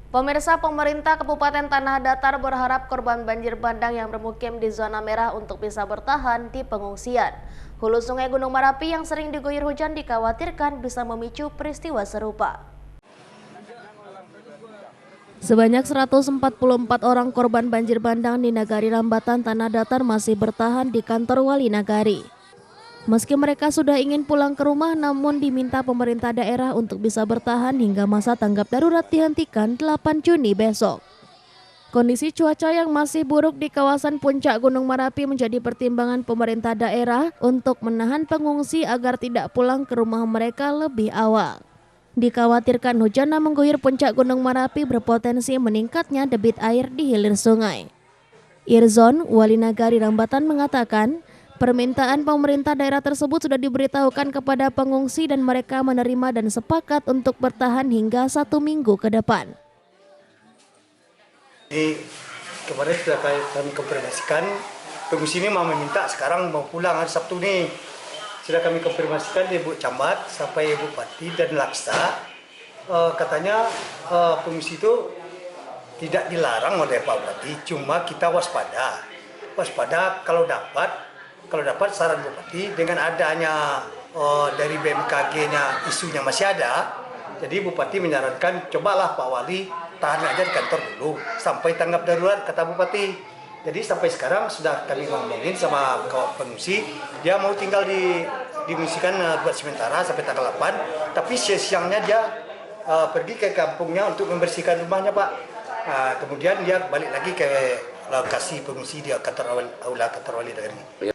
Pemirsa, pemerintah Kabupaten Tanah Datar berharap korban banjir bandang yang bermukim di zona merah untuk bisa bertahan di pengungsian. Hulu Sungai Gunung Merapi yang sering diguyur hujan dikhawatirkan bisa memicu peristiwa serupa. Sebanyak 144 orang korban banjir bandang di Nagari Rambatan Tanah Datar masih bertahan di kantor Wali Nagari. Meski mereka sudah ingin pulang ke rumah, namun diminta pemerintah daerah untuk bisa bertahan hingga masa tanggap darurat dihentikan 8 Juni besok. Kondisi cuaca yang masih buruk di kawasan puncak Gunung Merapi menjadi pertimbangan pemerintah daerah untuk menahan pengungsi agar tidak pulang ke rumah mereka lebih awal. Dikhawatirkan hujan yang mengguyur puncak Gunung Merapi berpotensi meningkatnya debit air di hilir sungai. Irzon, Wali Nagari Rambatan mengatakan, permintaan pemerintah daerah tersebut sudah diberitahukan kepada pengungsi dan mereka menerima dan sepakat untuk bertahan hingga 1 minggu ke depan. Jadi kemarin sudah kami konfirmasikan, pengungsi ini mau meminta sekarang mau pulang hari Sabtu nih. Sudah kami konfirmasikan di Ibu Camat sampai Bupati dan Laksa, katanya pengungsi itu tidak dilarang oleh Pak Bupati, cuma kita waspada. Waspada kalau dapat saran Bupati dengan adanya dari BMKG-nya isunya masih ada, jadi Bupati menyarankan cobalah Pak Wali tahan aja di kantor dulu sampai tanggap darurat, kata Bupati. Jadi sampai sekarang sudah kami ngomongin sama kawan pengungsi, dia mau tinggal dimungsikan buat sementara sampai tanggal 8, tapi siang-siangnya dia pergi ke kampungnya untuk membersihkan rumahnya, Pak. Kemudian dia balik lagi ke lokasi pengungsi di aula kantor Wali Nagari.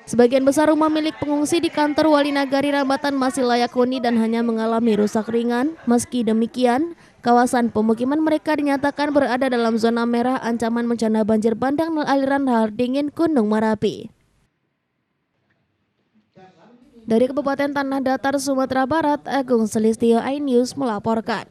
Sebagian besar rumah milik pengungsi di kantor Wali Nagari Rambatan masih layak huni dan hanya mengalami rusak ringan. Meski demikian, kawasan pemukiman mereka dinyatakan berada dalam zona merah ancaman bencana banjir bandang dan aliran lahar dingin Gunung Merapi. Dari Kabupaten Tanah Datar, Sumatera Barat, Agung Selistio, iNews melaporkan.